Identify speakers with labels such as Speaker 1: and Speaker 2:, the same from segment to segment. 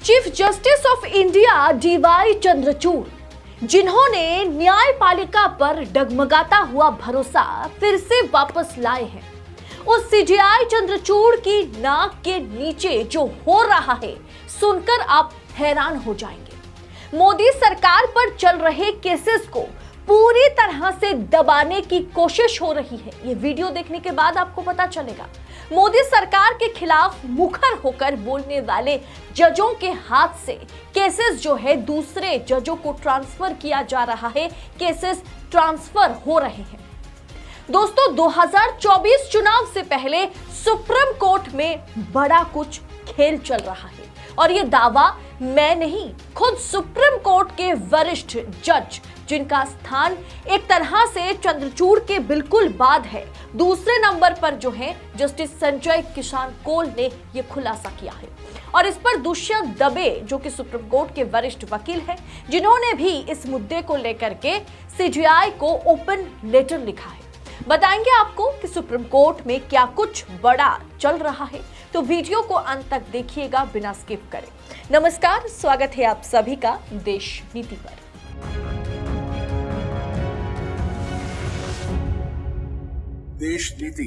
Speaker 1: Chief justice of India DY Chandrachud, जिन्होंने न्यायपालिका पर डगमगाता हुआ भरोसा फिर से वापस लाए हैं, उस सीजेआई चंद्रचूड़ की नाक के नीचे जो हो रहा है सुनकर आप हैरान हो जाएंगे। मोदी सरकार पर चल रहे केसेस को पूरी तरह से दबाने की कोशिश हो रही है। ये वीडियो देखने के बाद आपको पता चलेगा। मोदी सरकार के खिलाफ मुखर होकर बोलने वाले जजों के हाथ से केसेस जो है दूसरे जजों को ट्रांसफर किया जा रहा है, केसेस ट्रांसफर हो रहे हैं। दोस्तों, 2024 चुनाव से पहले सुप्रीम कोर्ट में बड़ा कुछ खेल चल रहा है और ये दावा मैं नहीं, खुद सुप्रीम कोर्ट के वरिष्ठ जज, जिनका स्थान एक तरह से चंद्रचूड़ के बिल्कुल बाद है, दूसरे नंबर पर जो है जस्टिस संजय किशन कौल ने यह खुलासा किया है। और इस पर दुष्यंत दबे, जो कि सुप्रीम कोर्ट के वरिष्ठ वकील हैं, जिन्होंने भी इस मुद्दे को लेकर के सीजेआई को ओपन लेटर लिखा है। बताएंगे आपको कि सुप्रीम कोर्ट में क्या कुछ बड़ा चल रहा है, तो वीडियो को अंत तक देखिएगा बिना स्किप करें। नमस्कार, स्वागत है आप सभी का देश नीति पर।
Speaker 2: देश नीति,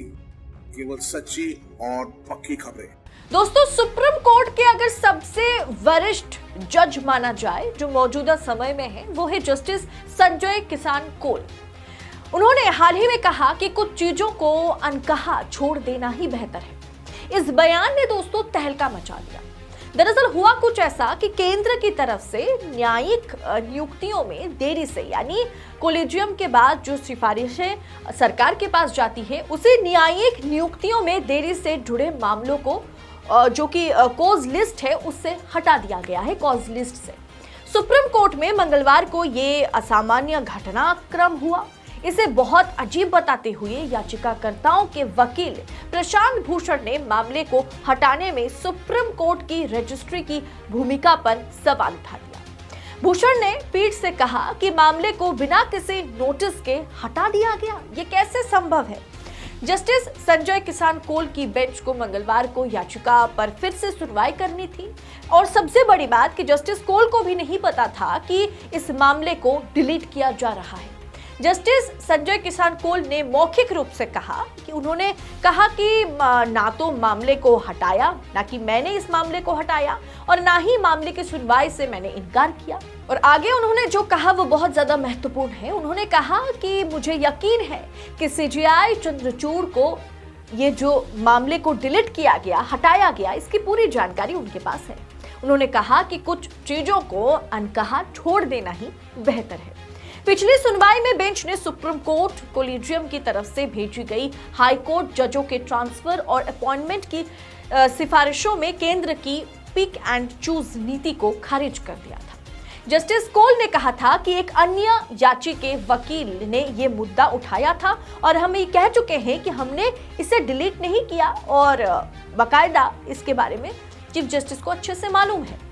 Speaker 2: केवल सच्ची और पक्की खबरें।
Speaker 1: दोस्तों, सुप्रीम कोर्ट के अगर सबसे वरिष्ठ जज माना जाए जो मौजूदा समय में है, वो है जस्टिस संजय किशन कौल। उन्होंने हाल ही में कहा कि कुछ चीजों को अनकहा छोड़ देना ही बेहतर है। इस बयान ने दोस्तों तहलका मचा दिया। दरअसल हुआ कुछ ऐसा कि केंद्र की तरफ से न्यायिक नियुक्तियों में देरी से, यानी कोलेजियम के बाद जो सिफारिशें सरकार के पास जाती है, उसी न्यायिक नियुक्तियों में देरी से जुड़े मामलों को जो कि कॉज लिस्ट है उससे हटा दिया गया है। कॉज लिस्ट से सुप्रीम कोर्ट में मंगलवार को ये असामान्य घटनाक्रम हुआ। इसे बहुत अजीब बताते हुए याचिकाकर्ताओं के वकील प्रशांत भूषण ने मामले को हटाने में सुप्रीम कोर्ट की रजिस्ट्री की भूमिका पर सवाल उठा दिया। भूषण ने पीठ से कहा कि मामले को बिना किसी नोटिस के हटा दिया गया, ये कैसे संभव है। जस्टिस संजय किशन कौल की बेंच को मंगलवार को याचिका पर फिर से सुनवाई करनी थी और सबसे बड़ी बात कि जस्टिस कौल को भी नहीं पता था कि इस मामले को डिलीट किया जा रहा है। जस्टिस संजय किशन कौल ने मौखिक रूप से कहा कि उन्होंने कहा कि ना तो मामले को हटाया, ना कि मैंने इस मामले को हटाया, और ना ही मामले की सुनवाई से मैंने इनकार किया। और आगे उन्होंने जो कहा वो बहुत ज्यादा महत्वपूर्ण है। उन्होंने कहा कि मुझे यकीन है कि सीजेआई चंद्रचूड़ को ये जो मामले को डिलीट किया गया, हटाया गया, इसकी पूरी जानकारी उनके पास है। उन्होंने कहा कि कुछ चीजों को अनकहा छोड़ देना ही बेहतर है। पिछली सुनवाई में बेंच ने सुप्रीम कोर्ट कोलेजियम की तरफ से भेजी गई हाई कोर्ट जजों के ट्रांसफर और अपॉइंटमेंट की सिफारिशों में केंद्र की पिक एंड चूज नीति को खारिज कर दिया था। जस्टिस कौल ने कहा था कि एक अन्य याची के वकील ने यह मुद्दा उठाया था और हम ये कह चुके हैं कि हमने इसे डिलीट नहीं किया और बाकायदा इसके बारे में चीफ जस्टिस को अच्छे से मालूम है।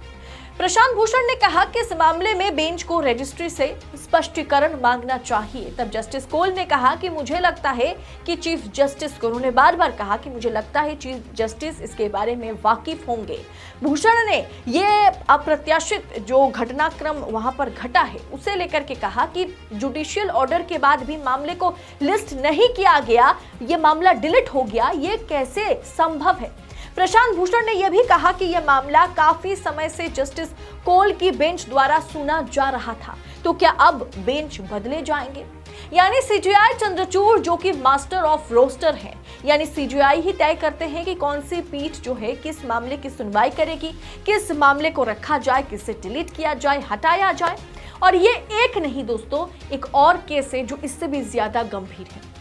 Speaker 1: प्रशांत भूषण ने कहा कि इस मामले में बेंच को रजिस्ट्री से स्पष्टीकरण मांगना चाहिए। तब जस्टिस कौल ने कहा कि मुझे लगता है कि चीफ जस्टिस को, उन्होंने बार बार कहा कि मुझे लगता है चीफ जस्टिस इसके बारे में वाकिफ होंगे। भूषण ने ये अप्रत्याशित जो घटनाक्रम वहां पर घटा है उसे लेकर के कहा कि जुडिशियल ऑर्डर के बाद भी मामले को लिस्ट नहीं किया गया, ये मामला डिलीट हो गया, ये कैसे संभव है। प्रशांत भूषण ने यह भी कहा कि यह मामला काफी समय से जस्टिस कौल की बेंच द्वारा सुना जा रहा था, तो क्या अब बेंच बदले जाएंगे। यानी सीजेआई चंद्रचूड़ जो कि मास्टर ऑफ रोस्टर है, यानी सीजेआई ही तय करते हैं कि कौन सी पीठ जो है किस मामले की सुनवाई करेगी, किस मामले को रखा जाए, किसे डिलीट किया जाए, हटाया जाए। और ये एक नहीं दोस्तों, एक और केस है जो इससे भी ज्यादा गंभीर है।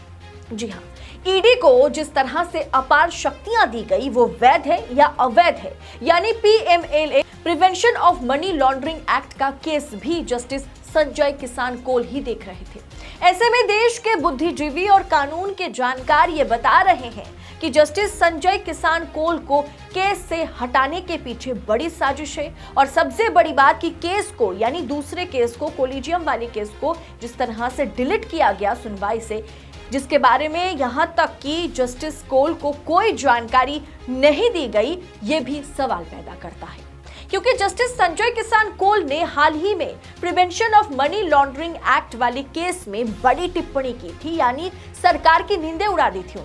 Speaker 1: जी हाँ, ईडी को जिस तरह से अपार शक्तियां दी गई वो वैध है या अवैध है, यानी PMLA prevention of money laundering act का केस भी जस्टिस संजय किशन कौल ही देख रहे थे। ऐसे में देश के बुद्धिजीवी और कानून के जानकार ये बता रहे हैं कि जस्टिस संजय किशन कौल को केस से हटाने के पीछे बड़ी साजिश है। और सबसे बड़ी बात कि केस को, यानी दूसरे केस को, कोलेजियम वाले केस को जिस तरह से डिलीट किया गया सुनवाई से, जिसके बारे में यहां तक कि जस्टिस कौल को कोई जानकारी नहीं दी गई, ये भी सवाल पैदा करता है। क्योंकि जस्टिस संजय किसान कौल ने हाल ही में prevention of money laundering act वाले केस में बड़ी टिप्पणी की थी, यानी सरकार की नींदें उड़ा दी थी।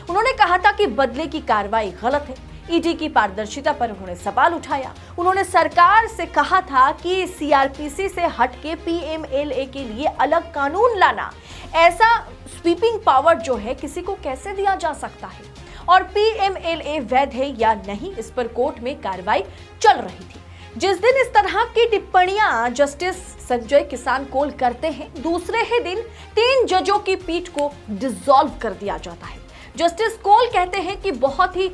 Speaker 1: उन्होंने कहा था कि बदले की कार्रवाई गलत है। ईडी की पारदर्शिता पर उन्होंने सवाल उठाया। उन्होंने सरकार से कहा था कि सीआरपीसी से हटके पीएमएलए के लिए अलग कानून लाना, ऐसा स्वीपिंग पावर जो है किसी को कैसे दिया जा सकता है, और पीएमएलए वैध है या नहीं, इस पर कोर्ट में कार्रवाई चल रही थी। जिस दिन इस तरह की टिप्पणियां जस्टिस संजय किसान कौल करते हैं, दूसरे ही दिन 3 जजों की पीठ को डिसॉल्व कर दिया जाता है। जस्टिस कौल कहते हैं कि बहुत ही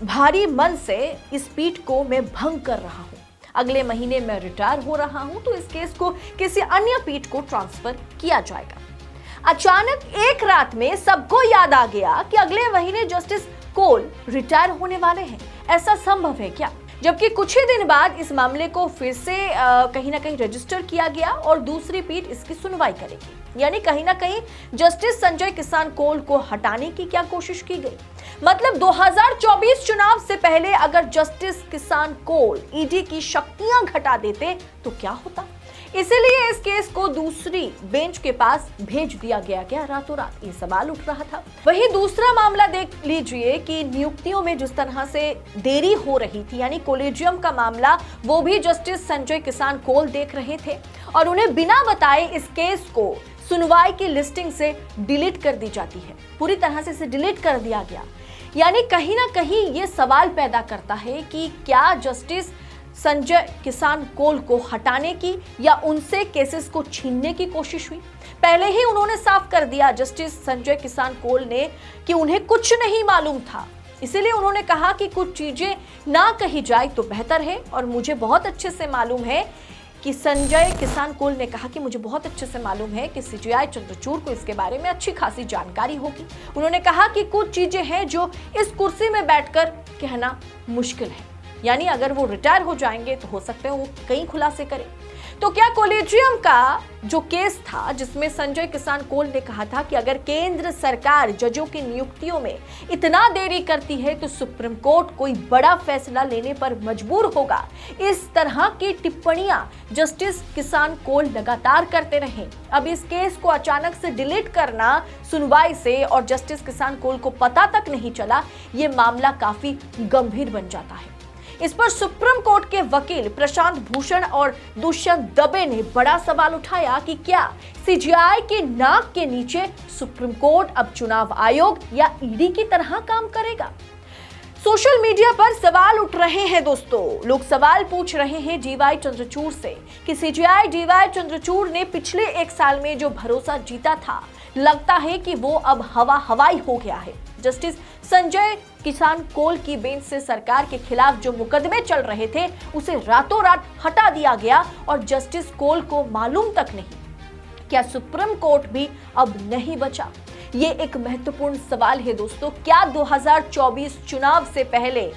Speaker 1: भारी मन से इस पीठ को मैं भंग कर रहा हूं। अगले महीने मैं रिटायर हो रहा हूं, तो इस केस को किसी अन्य पीठ को ट्रांसफर किया जाएगा। अचानक एक रात में सबको याद आ गया कि अगले महीने जस्टिस कौल रिटायर होने वाले हैं। ऐसा संभव है क्या? जबकि कुछ ही दिन बाद इस मामले को फिर से कहीं ना कहीं रजिस्टर किया गया और दूसरी पीठ इसकी सुनवाई करेगी। यानी कहीं ना कहीं जस्टिस संजय किसान कौल को हटाने की क्या कोशिश की गई? मतलब 2024 चुनाव से पहले अगर जस्टिस किसान कौल ईडी की शक्तियां घटा देते तो क्या होता? इसीलिए इस केस को दूसरी बेंच के पास भेज दिया गया क्या रातों रात? ये सवाल उठ रहा था। वहीं दूसरा मामला देख लीजिए कि नियुक्तियों में जिस तरह से देरी हो रही थी, यानी कोलेजियम का मामला, वो भी जस्टिस संजय किसान कौल देख रहे थे और उन्हें बिना बताए इस केस को सुनवाई की लिस्टिंग से डिलीट कर दी जाती है। पूरी तरह से इसे डिलीट कर दिया गया। यानी कहीं ना कहीं ये सवाल पैदा करता है कि क्या जस्टिस संजय किसान कौल को हटाने की या उनसे केसेस को छीनने की कोशिश हुई? पहले ही उन्होंने साफ कर दिया जस्टिस संजय किसान कौल ने कि उन्हें कुछ नहीं मालूम था। इसीलिए उन्होंने कहा कि कुछ चीजें ना कही जाए तो बेहतर है। और मुझे बहुत अच्छे से मालूम है कि संजय किसान कौल ने कहा कि मुझे बहुत अच्छे से मालूम है कि सीजेआई चंद्रचूड़ को इसके बारे में अच्छी खासी जानकारी होगी। उन्होंने कहा कि कुछ चीजें हैं जो इस कुर्सी में बैठकर कहना मुश्किल है, यानी अगर वो रिटायर हो जाएंगे तो हो सकता है वो कई खुलासे करें। तो क्या कोलेजियम का जो केस था जिसमें संजय किसान कौल ने कहा था कि अगर केंद्र सरकार जजों की नियुक्तियों में इतना देरी करती है तो सुप्रीम कोर्ट कोई बड़ा फैसला लेने पर मजबूर होगा, इस तरह की टिप्पणियां जस्टिस किसान कौल लगातार करते रहे। अब इस केस को अचानक से डिलीट करना सुनवाई से और जस्टिस किसान कौल को पता तक नहीं चला, ये मामला काफी गंभीर बन जाता है। इस पर सुप्रीम कोर्ट के वकील प्रशांत भूषण और दुष्यंत दबे ने बड़ा सवाल उठाया कि क्या सीजेआई के नाक के नीचे सुप्रीम कोर्ट अब चुनाव आयोग या ईडी की तरह काम करेगा? सोशल मीडिया पर सवाल उठ रहे हैं दोस्तों। लोग सवाल पूछ रहे हैं डीवाई चंद्रचूड़ से कि सीजेआई डीवाई चंद्रचूड़ ने पिछले 1 साल में जो भरोसा जीता था, लगता है कि वो अब हवाई हो गया है। जस्टिस संजय किसान कौल की बेंच से सरकार के खिलाफ जो मुकदमे चल रहे थे उसे रातों रात हटा दिया गया और जस्टिस कौल को मालूम तक नहीं। क्या सुप्रीम कोर्ट भी अब नहीं बचा? ये एक महत्वपूर्ण सवाल है दोस्तों। क्या 2024 चुनाव से पहले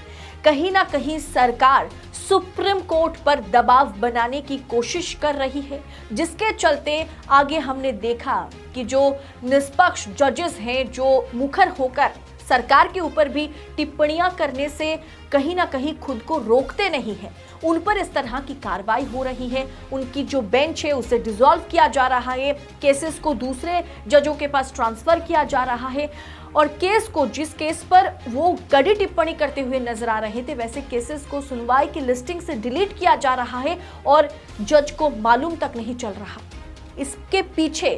Speaker 1: कहीं ना कहीं सरकार सुप्रीम कोर्ट पर दबाव बनाने की कोशिश कर रही है, जिसके चलते आगे हमने देखा कि जो निष्पक्ष जजेस हैं, जो मुखर होकर सरकार के ऊपर भी टिप्पणियां करने से कहीं ना कहीं खुद को रोकते नहीं हैं, उन पर इस तरह की कार्रवाई हो रही है। उनकी जो बेंच है उसे डिसॉल्व किया जा रहा है, केसेस को दूसरे जजों के पास ट्रांसफर किया जा रहा है और केस को, जिस केस पर वो कड़ी टिप्पणी करते हुए नजर आ रहे थे, वैसे केसेस को सुनवाई की लिस्टिंग से डिलीट किया जा रहा है और जज को मालूम तक नहीं चल रहा। इसके पीछे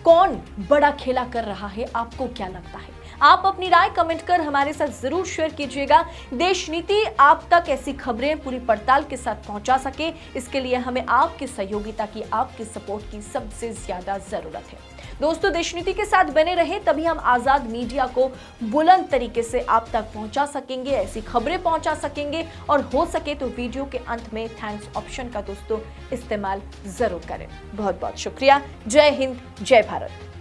Speaker 1: कौन बड़ा खेला कर रहा है? आपको क्या लगता है? आप अपनी राय कमेंट कर हमारे साथ जरूर शेयर कीजिएगा। देश नीति आप तक ऐसी खबरें पूरी पड़ताल के साथ पहुंचा सके, इसके लिए हमें आपकी सहयोगिता की, आपकी सपोर्ट की सबसे ज्यादा जरूरत है। दोस्तों, देश नीति के साथ बने रहे, तभी हम आजाद मीडिया को बुलंद तरीके से आप तक पहुंचा सकेंगे, ऐसी खबरें पहुंचा सकेंगे और हो सके तो वीडियो के अंत में थैंक्स ऑप्शन का दोस्तों इस्तेमाल जरूर करें। बहुत बहुत शुक्रिया। जय हिंद, जय भारत।